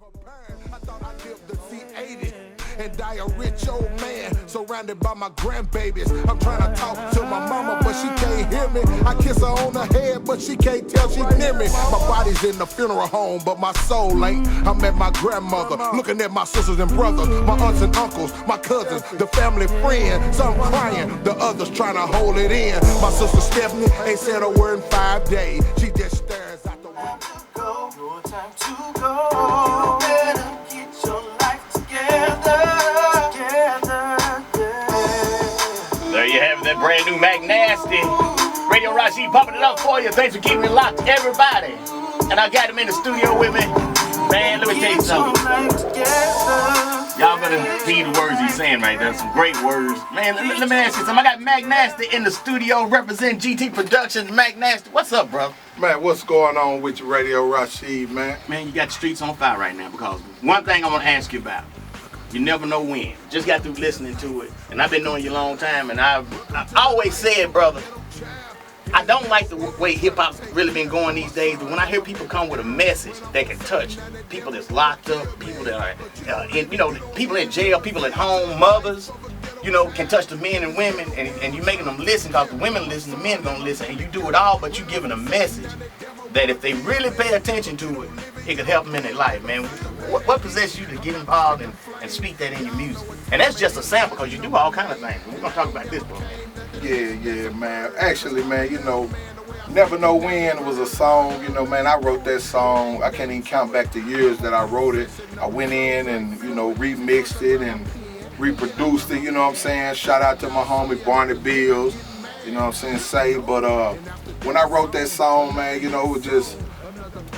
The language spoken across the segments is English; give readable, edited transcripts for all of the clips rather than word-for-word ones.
I thought I lived to see 80 and die a rich old man surrounded by my grandbabies. I'm trying to talk to my mama, but she can't hear me. I kiss her on the head, but she can't tell she near me. My body's in the funeral home, but my soul ain't. I'm at my grandmother, looking at my sisters and brothers, my aunts and uncles, my cousins, the family friends. Some crying, the others trying to hold it in. My sister Stephanie ain't said a word in 5 days. She just stares out the window. No time to go. You better get your life together. There you have it, that brand new Mac Nasty. Radio Rasheed pumping it up for you. Thanks for keeping it locked, everybody. And I got him in the studio with me. Man, let me tell you something. Y'all better heed the words he's saying right there. Some great words. Man, let me ask you something. I got Mac Nasty in the studio representing GT Productions. Mac Nasty, what's up, bro? Man, what's going on with your Radio Rasheed, man? Man, you got the streets on fire right now because one thing I want to ask you about. You never know when. Just got through listening to it. And I've been knowing you a long time. And I always said, brother, I don't like the way hip-hop's really been going these days. But when I hear people come with a message that can touch people that's locked up, people that are, people in jail, people at home, mothers, can touch the men and women. And you making them listen because the women listen, the men gonna listen. And you do it all, but you giving a message that if they really pay attention to it, it could help them in their life, man. What possessed you to get involved and speak that in your music? And that's just a sample because you do all kind of things. We're going to talk about this, bro. Yeah, man. Actually, man, Never Know When was a song, man, I wrote that song. I can't even count back the years that I wrote it. I went in and, remixed it and reproduced it, Shout out to my homie Barney Bills, But when I wrote that song, man, it was just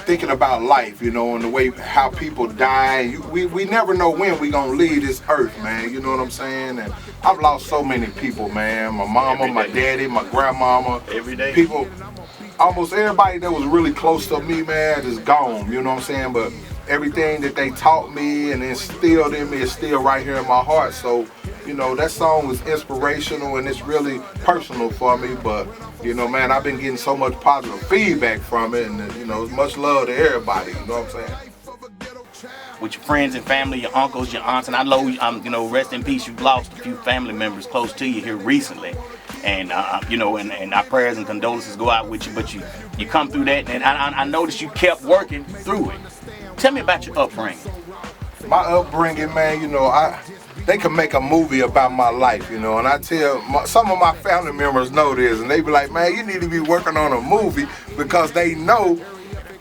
thinking about life, and the way how people die. We never know when we gonna leave this earth, man. You know what I'm saying? And I've lost so many people, man. My mama, my daddy, my grandmama. Every day. People, almost everybody that was really close to me, man, is gone. You know what I'm saying? But everything that they taught me and instilled in me is still right here in my heart. So, that song was inspirational and it's really personal for me. But, man, I've been getting so much positive feedback from it, and, it's much love to everybody. You know what I'm saying? With your friends and family, your uncles, your aunts, and I know, rest in peace, you've lost a few family members close to you here recently. And, and our prayers and condolences go out with you, but you come through that, and I noticed you kept working through it. Tell me about your upbringing. My upbringing, man, they can make a movie about my life, and I tell some of my family members know this, and they be like, man, you need to be working on a movie because they know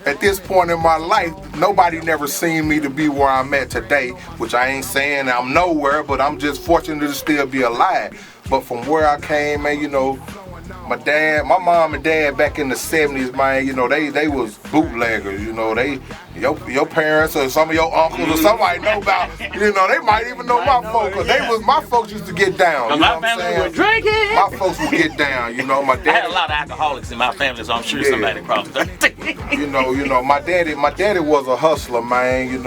at this point in my life, nobody never seen me to be where I'm at today, which I ain't saying I'm nowhere, but I'm just fortunate to still be alive. But from where I came, man, my mom and dad back in the 70s, man, they was bootleggers, your parents or some of your uncles or somebody know about, they might even know my folks. My folks used to get down. You know my family was drinking. My folks would get down, my dad. I had a lot of alcoholics in my family, so I'm sure somebody crossed that. my daddy was a hustler, man,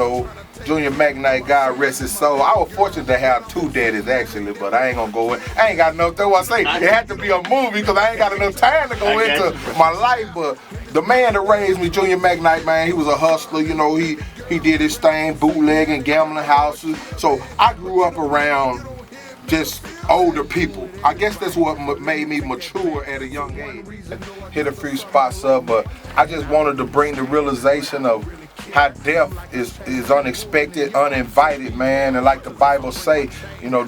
Junior McKnight, God rest his soul. I was fortunate to have two daddies actually, but I ain't gonna go in. I ain't got enough. That's what I say. It had to be a movie because I ain't got enough time to go into my life. But the man that raised me, Junior McKnight, man, he was a hustler. He did his thing, bootlegging, gambling houses. So I grew up around just older people. I guess that's what made me mature at a young age. Hit a few spots up, but I just wanted to bring the realization of how death is unexpected, uninvited, man. And like the Bible say,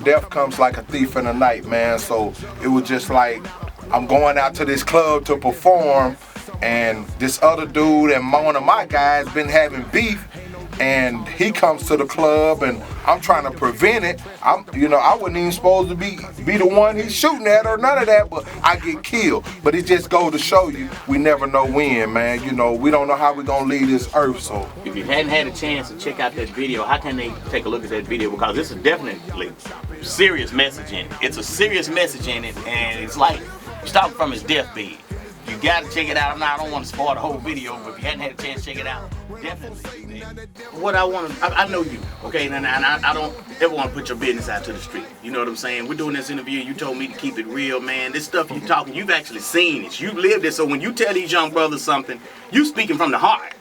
death comes like a thief in the night, man. So it was just like, I'm going out to this club to perform, and this other dude and one of my guys been having beef, and he comes to the club and I'm trying to prevent it. I wasn't even supposed to be the one he's shooting at or none of that, but I get killed. But it just goes to show you, we never know when, man. We don't know how we're gonna leave this earth. So if you hadn't had a chance to check out that video, how can they take a look at that video? Because this is definitely a serious message in it. It's a serious message in it, and it's like starting from his deathbed. You gotta check it out. I don't want to spoil the whole video, but if you hadn't had a chance to check it out, definitely. What I know you, okay, and I don't ever want to put your business out to the street. You know what I'm saying? We're doing this interview, you told me to keep it real, man. This stuff you talking, you've actually seen it. You've lived it, so when you tell these young brothers something, you speaking from the heart.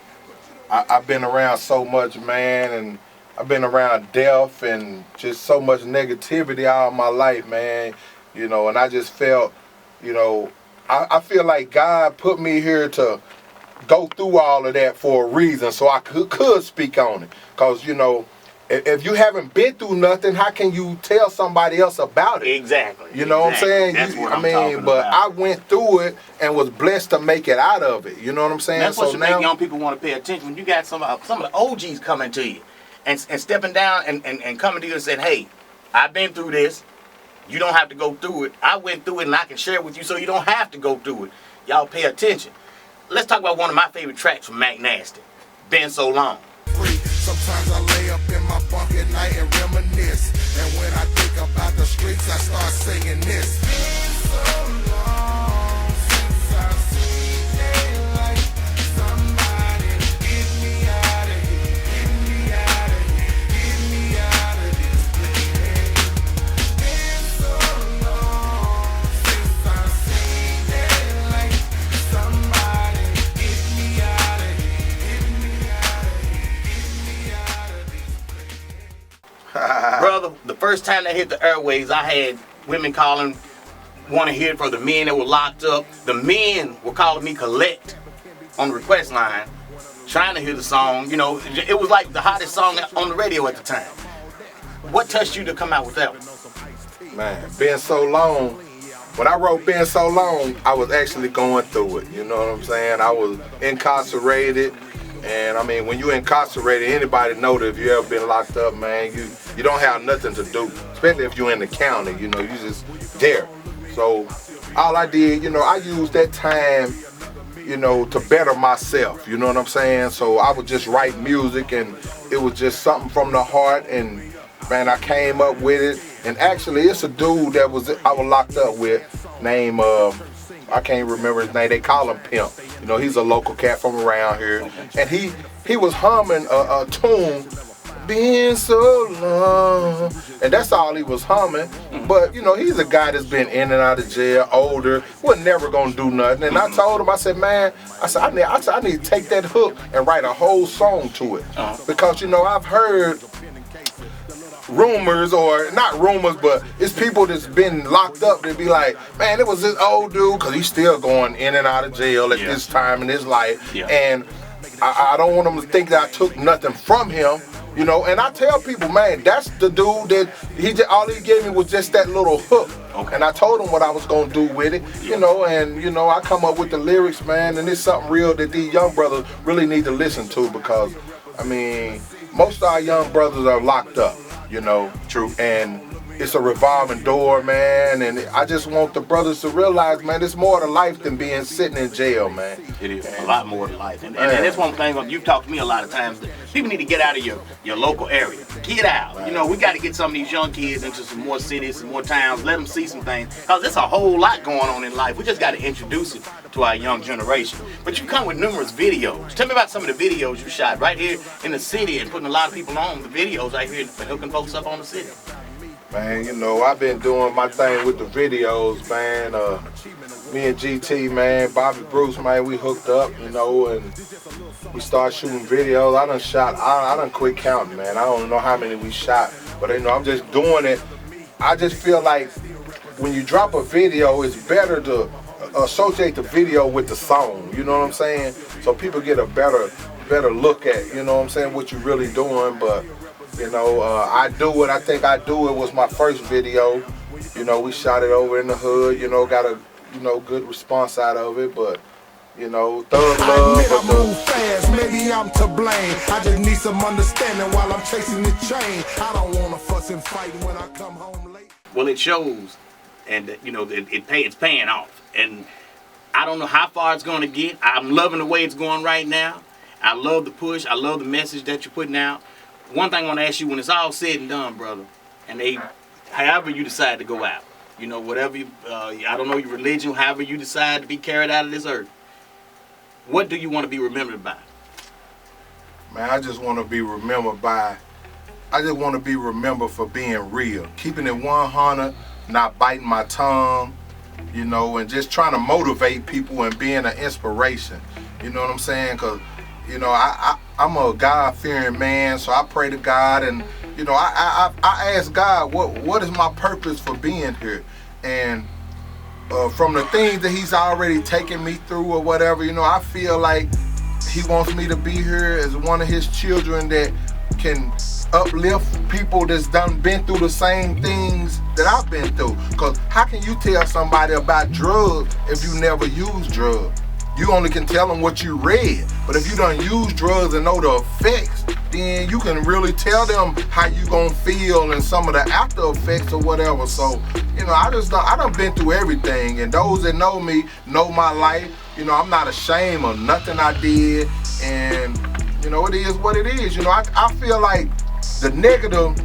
I've been around so much, man, and I've been around death and just so much negativity all my life, man. You know, and I just felt, you know, I feel like God put me here to go through all of that for a reason, so I could speak on it. Cause you know, if you haven't been through nothing, how can you tell somebody else about it? Exactly. You know what I'm saying? That's what I'm talking but about. I went through it and was blessed to make it out of it. You know what I'm saying? That's what so should now, make young people want to pay attention. When you got some of the OGs coming to you and stepping down and coming to you and saying, hey, I've been through this. You don't have to go through it. I went through it and I can share it with you so you don't have to go through it. Y'all pay attention. Let's talk about one of my favorite tracks from Mac Nasty, Been So Long. Sometimes I lay up in my bunk at night and reminisce. And when I think about the streets, I start singing this. Been so long since I've seen daylight. Somebody get me out of here, get me out of here, get me out of this place. Been so long since I've seen daylight. Somebody get me out of here, get me out of here. Brother, the first time they hit the airways, I had women calling, want to hear it from the men that were locked up. The men were calling me collect on the request line, trying to hear the song. You know, it was like the hottest song on the radio at the time. What touched you to come out with that one? man, Been So Long. When I wrote Been So Long, I was actually going through it. You know what I'm saying? I was incarcerated. And I mean, when you're incarcerated, anybody know that if you ever been locked up, man, you don't have nothing to do. Especially if you're in the county, you know, you just there. So all I did, you know, I used that time, you know, to better myself. You know what I'm saying? So I would just write music, and it was just something from the heart. And man, I came up with it. And actually, it's a dude that I was locked up with, named I can't remember his name. They call him Pimp. You know, he's a local cat from around here. And he was humming a tune, Been So Long. And that's all he was humming. But, you know, he's a guy that's been in and out of jail, older, was never going to do nothing. And I told him, I said, man, I need to take that hook and write a whole song to it. Because, you know, I've heard rumors, or not rumors, but it's people that's been locked up that be like, man, it was this old dude, because he's still going in and out of jail at this time in his life. And I don't want them to think that I took nothing from him, you know. And I tell people, man, that's the dude that all he gave me was just that little hook. And I told him what I was gonna do with it, you know. And you know, I come up with the lyrics, man, and it's something real that these young brothers really need to listen to, because I mean, most of our young brothers are locked up. You know, true. And it's a revolving door, man. And I just want the brothers to realize, man, it's more to life than being sitting in jail, man. It is a lot more to life. And that's one thing, you've talked to me a lot of times, that people need to get out of your local area. Get out. Right. You know, we got to get some of these young kids into some more cities, some more towns, let them see some things. Because there's a whole lot going on in life. We just got to introduce it to our young generation. But you come with numerous videos. Tell me about some of the videos you shot right here in the city and putting a lot of people on the videos right here and hooking folks up on the city. Man, you know, I've been doing my thing with the videos, man. Me and GT, man, Bobby Bruce, man, we hooked up, you know, and we started shooting videos. I done quit counting, man. I don't know how many we shot, but you know, I'm just doing it. I just feel like when you drop a video, it's better to associate the video with the song, you know what I'm saying? So people get a better look at, you know what I'm saying, what you're really doing. But you know, I Do It. I think I Do It was my first video. You know, we shot it over in the hood. You know, got a good response out of it. But you know, Thug Love. I admit I move fast. Maybe I'm to blame. I just need some understanding while I'm chasing the chain. I don't wanna fuss and fight when I come home late. Well, it shows, and you know, it's paying off. And I don't know how far it's going to get. I'm loving the way it's going right now. I love the push. I love the message that you're putting out. One thing I want to ask you, when it's all said and done, brother, and however you decide to go out, you know, whatever I don't know your religion, however you decide to be carried out of this earth, what do you want to be remembered by? Man, I just want to be remembered for being real, keeping it 100, not biting my tongue, you know, and just trying to motivate people and being an inspiration. You know what I'm saying? Because, you know, I'm a God-fearing man, so I pray to God, and you know, I ask God, what is my purpose for being here? And from the things that He's already taken me through or whatever, you know, I feel like He wants me to be here as one of His children that can uplift people that's been through the same things that I've been through. Because how can you tell somebody about drugs if you never use drugs? You only can tell them what you read. But if you don't use drugs and know the effects, then you can really tell them how you gonna feel and some of the after effects or whatever. So, you know, I done been through everything, and those that know me know my life. You know, I'm not ashamed of nothing I did, and you know, it is what it is. You know, I feel like the negative,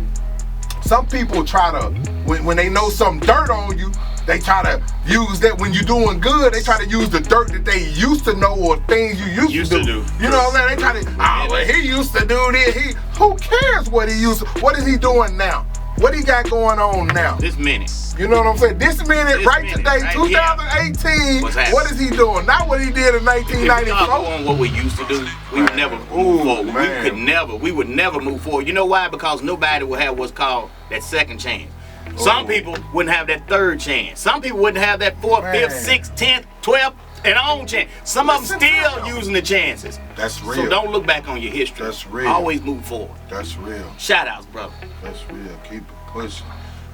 some people try to, when they know some dirt on you, they try to use that. When you're doing good, they try to use the dirt that they used to know or things you used to do. You know what I'm saying? They try to, well, he used to do this. Who cares what he used to, what is he doing now? What he got going on now? This minute. You know what I'm saying? This minute, today, 2018, what is he doing? Not what he did in 1994. If we all on what we used to do, we would never move forward. We would never move forward. You know why? Because nobody would have what's called that second chance. Some people wouldn't have that third chance. Some people wouldn't have that fourth, fifth, sixth, 10th, 12th, and on chance. Some of them still using the chances. That's real. So don't look back on your history. That's real. Always move forward. That's real. Shout outs, brother. That's real. Keep it pushing.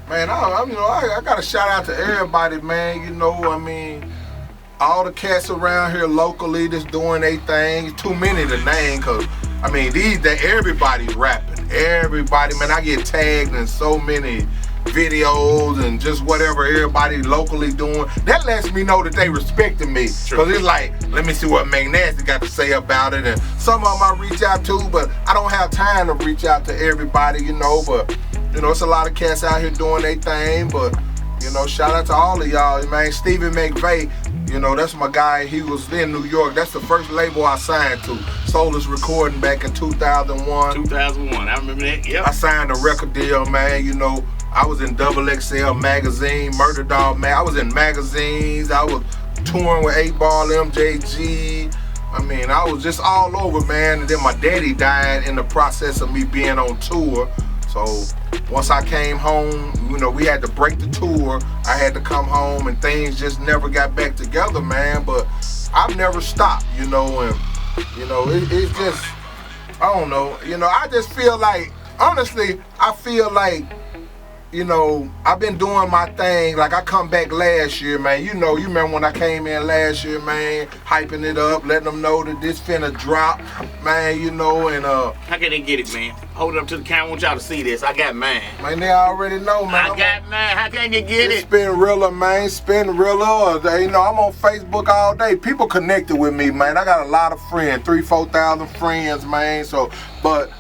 Man, I got to shout out to everybody, man. You know, I mean, all the cats around here locally that's doing their thing. Too many to name, because, I mean, everybody's rapping. Everybody, man, I get tagged in so many videos and just whatever everybody locally doing. That lets me know that they respecting me. Because it's like, let me see what McNasty got to say about it. And some of them I reach out to, but I don't have time to reach out to everybody, you know. But, you know, it's a lot of cats out here doing their thing. But, you know, shout out to all of y'all, man. Stephen McVeigh, you know, that's my guy. He was in New York. That's the first label I signed to. Soulless Recording back in 2001. 2001, I remember that, yep. I signed a record deal, man, you know. I was in XXL magazine, Murder Dog, man. I was in magazines. I was touring with 8 Ball, MJG. I mean, I was just all over, man. And then my daddy died in the process of me being on tour. So once I came home, you know, we had to break the tour. I had to come home, and things just never got back together, man. But I've never stopped, you know, and, you know, it's just, I don't know. You know, I just feel like, honestly, I feel like, you know, I've been doing my thing. Like, I come back last year, man. You know, you remember when I came in last year, man, hyping it up, letting them know that this finna drop, man, you know, and how can they get it, man? Hold it up to the camera. I want y'all to see this. I got mine. Man, they already know, man. I got mine. How can you get it? Spinrilla, man. Spinrilla. You know, I'm on Facebook all day. People connected with me, man. I got a lot of friends, 3,000-4,000 friends, man. So, but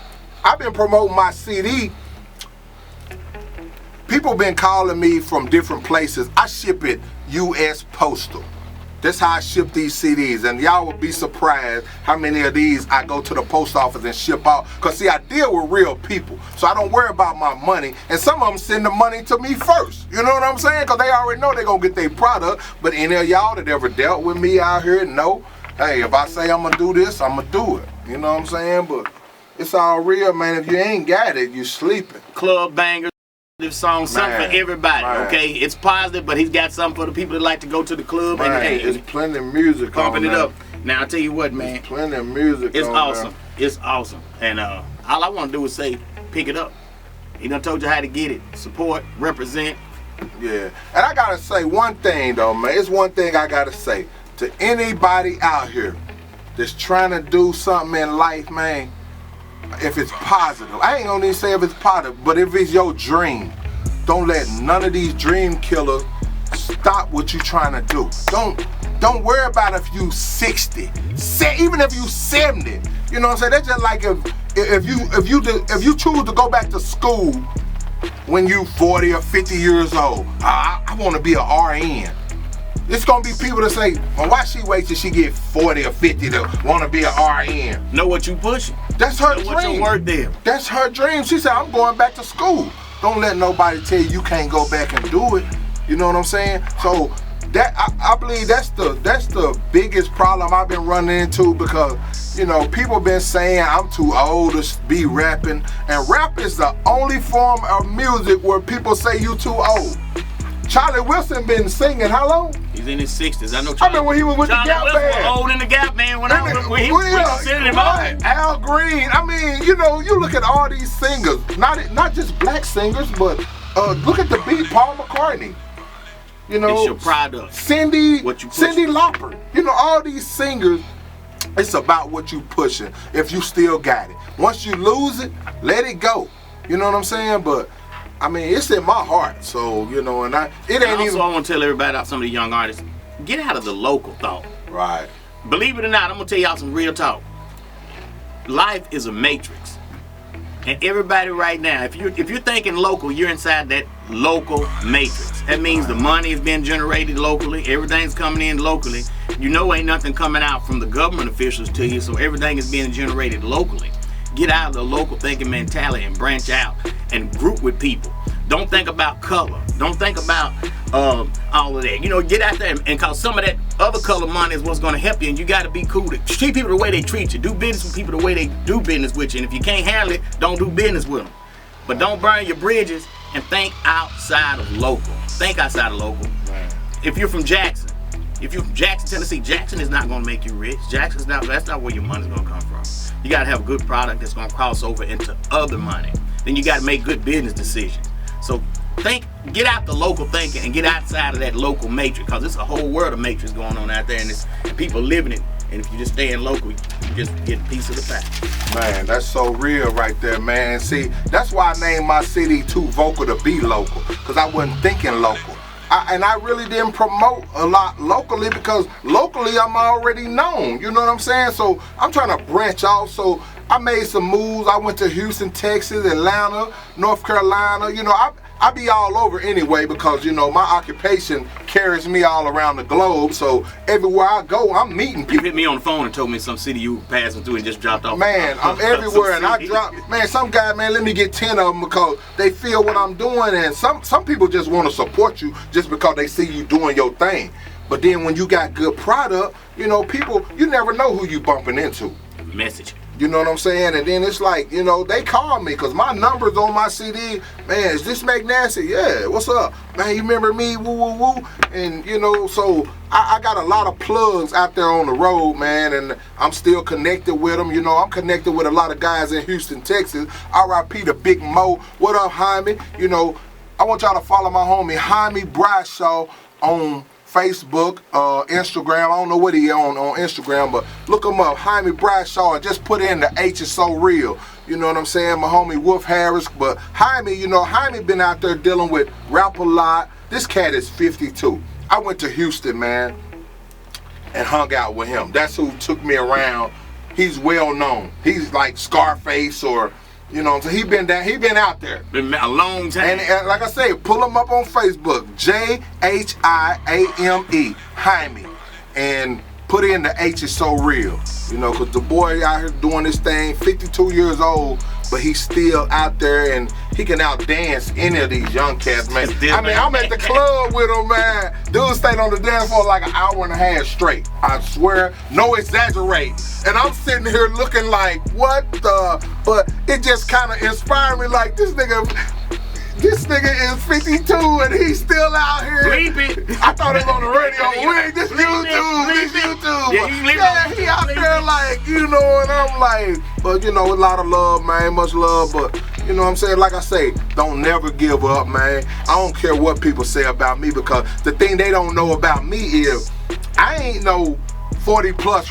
I've been promoting my CD. People been calling me from different places. I ship it U.S. Postal. That's how I ship these CDs. And y'all would be surprised how many of these I go to the post office and ship out. Because, see, I deal with real people. So I don't worry about my money. And some of them send the money to me first. You know what I'm saying? Because they already know they're going to get their product. But any of y'all that ever dealt with me out here know, hey, if I say I'm going to do this, I'm going to do it. You know what I'm saying? But it's all real, man. If you ain't got it, you sleeping. Club bangers. This song, something for everybody, okay? It's positive, but he's got something for the people that like to go to the club. Man, and hey, there's plenty of music pumping on it up. Now, I tell you what, man. There's plenty of music It's on awesome. there. It's awesome. And all I want to do is say, pick it up. He done told you how to get it. Support, represent. Yeah. And I got to say one thing, though, man. It's one thing I got to say. To anybody out here that's trying to do something in life, man, if it's positive, I ain't gonna even say if it's positive, but if it's your dream, don't let none of these dream killers stop what you trying to do. Don't worry about if you 60, even if you 70. You know what I'm saying? That's just like if you choose to go back to school when you 40 or 50 years old. I want to be an RN. It's gonna be people that say, well, why she wait till she get 40 or 50 to want to be an RN? Know what you pushing. That's her dream. Know what your work there. That's her dream. She said, I'm going back to school. Don't let nobody tell you you can't go back and do it. You know what I'm saying? So I believe that's the biggest problem I've been running into, because you know, people been saying I'm too old to be rapping, and rap is the only form of music where people say you too old. Charlie Wilson been singing how long? He's in his 60s. I know. I mean, when he was with Charlie the Gap Wilson Band. was old in the Gap Band when he considered him right. old. Al Green. I mean, you know, you look at all these singers, not just black singers, but look at the beat, Paul McCartney. You know, It's your product. Cyndi pushing. Lauper. You know, all these singers. It's about what you pushing. If you still got it, once you lose it, let it go. You know what I'm saying? But I mean, it's in my heart. So you know, and it ain't Also, even. I want to tell everybody about some of the young artists. Get out of the local thought. Right. Believe it or not, I'm gonna tell y'all some real talk. Life is a matrix, and everybody right now, if you're thinking local, you're inside that local matrix. That means the money is being generated locally. Everything's coming in locally. You know, ain't nothing coming out from the government officials to you, so everything is being generated locally. Get out of the local thinking mentality and branch out and group with people. Don't think about color. Don't think about all of that. You know, get out there and cause some of that other color money is what's going to help you, and you got to be cool to treat people the way they treat you. Do business with people the way they do business with you, and if you can't handle it, don't do business with them. But don't burn your bridges, and think outside of local. Think outside of local. Right. If you're from Jackson, Tennessee, Jackson is not going to make you rich. That's not where your money's going to come from. You got to have a good product that's going to cross over into other money. Then you got to make good business decisions. So get out the local thinking and get outside of that local matrix, because it's a whole world of matrix going on out there, and people living it. And if you just stay in local, you just get a piece of the pie. Man, that's so real right there, man. See, that's why I named my city Too Vocal to Be Local, because I wasn't thinking local. I really didn't promote a lot locally, because locally I'm already known. You know what I'm saying? So I'm trying to branch out. So I made some moves. I went to Houston, Texas, Atlanta, North Carolina. You know, I be all over anyway, because you know my occupation carries me all around the globe. So everywhere I go, I'm meeting people. You hit me on the phone and told me some city you were passing through and just dropped off. Man, I'm everywhere, and I drop. Man, some guy, man, let me get 10 of them, because they feel what I'm doing, and some people just want to support you just because they see you doing your thing. But then when you got good product, you know, people, you never know who you bumping into. Message. You know what I'm saying? And then it's like, you know, they call me, because my number's on my CD. Man, is this McNasty? Yeah, what's up? Man, you remember me? Woo, woo, woo. And, you know, so I got a lot of plugs out there on the road, man, and I'm still connected with them. You know, I'm connected with a lot of guys in Houston, Texas. R.I.P. to Big Mo. What up, Jaime? You know, I want y'all to follow my homie, Jaime Bradshaw, on Facebook, Instagram. I don't know what he on Instagram, but look him up, Jaime Bradshaw, and just put in the H is so real. You know what I'm saying? My homie Wolf Harris. But Jaime, you know, Jaime been out there dealing with rap a lot. This cat is 52. I went to Houston, man, and hung out with him. That's who took me around. He's well known. He's like Scarface, or you know what I'm saying? He been out there. Been a long time. And like I say, pull him up on Facebook, Jhiame, Jaime, and put in the H is so real. You know, because the boy out here doing this thing, 52 years old, but he's still out there, and he can outdance any of these young cats, man. I mean, I'm at the club with him, man. Dude stayed on the dance floor like an hour and a half straight. I swear, no exaggerating. And I'm sitting here looking like, what the? But it just kind of inspired me, like, this nigga is 52 and he's still out here. Bleep it. I thought it was on the radio. Wait, this YouTube. Yeah, he out there like, you know, and I'm like, but you know, a lot of love, man, much love, but you know what I'm saying? Like I say, don't never give up, man. I don't care what people say about me, because the thing they don't know about me is I ain't no 40 plus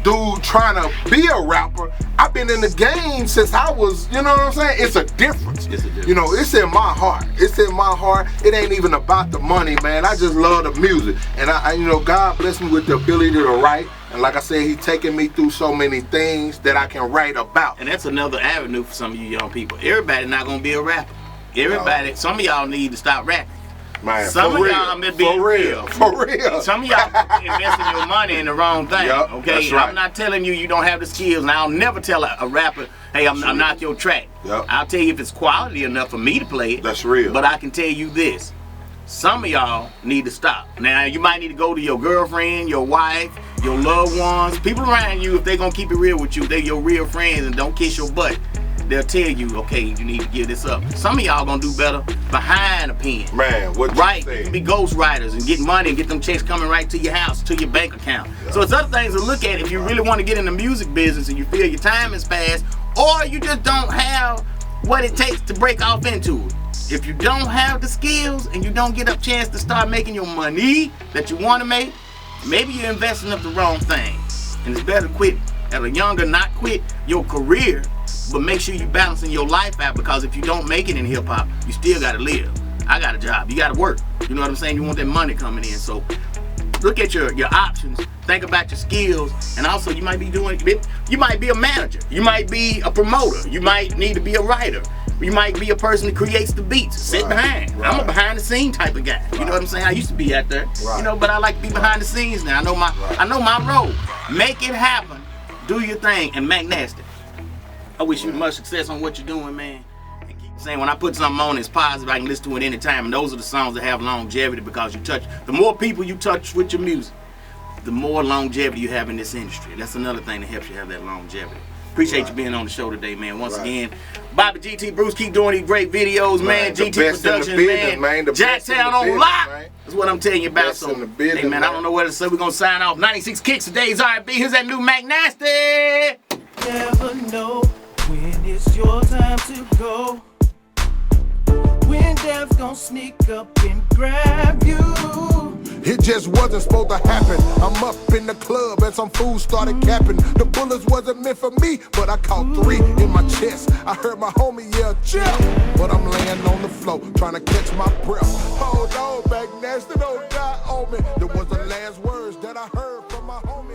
dude trying to be a rapper. I've been in the game since I was, you know what I'm saying? It's a difference. You know, it's in my heart. It's in my heart. It ain't even about the money, man. I just love the music. And I you know, God bless me with the ability to write. And like I said, he's taking me through so many things that I can write about. And that's another avenue for some of you young people. Everybody not gonna be a rapper. Everybody, some of y'all need to stop rapping. Man, some of y'all been being real. For real. Some of y'all investing your money in the wrong thing. Yep, okay, that's right. I'm not telling you don't have the skills, and I'll never tell a rapper, hey, I'm not your track. Yep. I'll tell you if it's quality enough for me to play it. That's real. But I can tell you this: Some of y'all need to stop. Now, you might need to go to your girlfriend, your wife, your loved ones, people around you. If they're going to keep it real with you, they're your real friends and don't kiss your butt. They'll tell you, okay, you need to give this up. Some of y'all going to do better behind a pen. Man, what you right? say? You can be ghost writers and get money and get them checks coming right to your house, to your bank account. Yeah. So it's other things to look at if you really want to get in the music business and you feel your time is past, or you just don't have what it takes to break off into it. If you don't have the skills and you don't get a chance to start making your money that you want to make, maybe you're investing up the wrong thing. And it's better to quit at a younger, not quit your career, but make sure you're balancing your life out, because if you don't make it in hip hop, you still gotta live. I got a job, you gotta work. You know what I'm saying? You want that money coming in. So look at your options, think about your skills, and also you might be a manager, you might be a promoter, you might need to be a writer. You might be a person that creates the beats, sit behind. Right. I'm a behind the scene type of guy. You know what I'm saying? I used to be out there, you know, but I like to be behind the scenes now. I know my role. Make it happen, do your thing, and make nasty. I wish you much success on what you're doing, man. And keep saying, when I put something on that's positive, I can listen to it anytime. And those are the songs that have longevity, because the more people you touch with your music, the more longevity you have in this industry. That's another thing that helps you have that longevity. Appreciate you being on the show today, man. Once again, Bobby GT Bruce, keep doing these great videos, man. GT Productions, man. Jacktown on lock. That's what I'm telling you about. So, hey, man, I don't know what to say. We're going to sign off. 96 Kicks today's R&B. Here's that new Mac Nasty. Never know when it's your time to go, when death's gonna sneak up and grab you. It just wasn't supposed to happen. I'm up in the club and some fools started capping. The bullets wasn't meant for me, but I caught 3 in my chest. I heard my homie yell, chill, but I'm laying on the floor trying to catch my breath. Hold on, back nasty, don't die on me. There was the last words that I heard from my homie.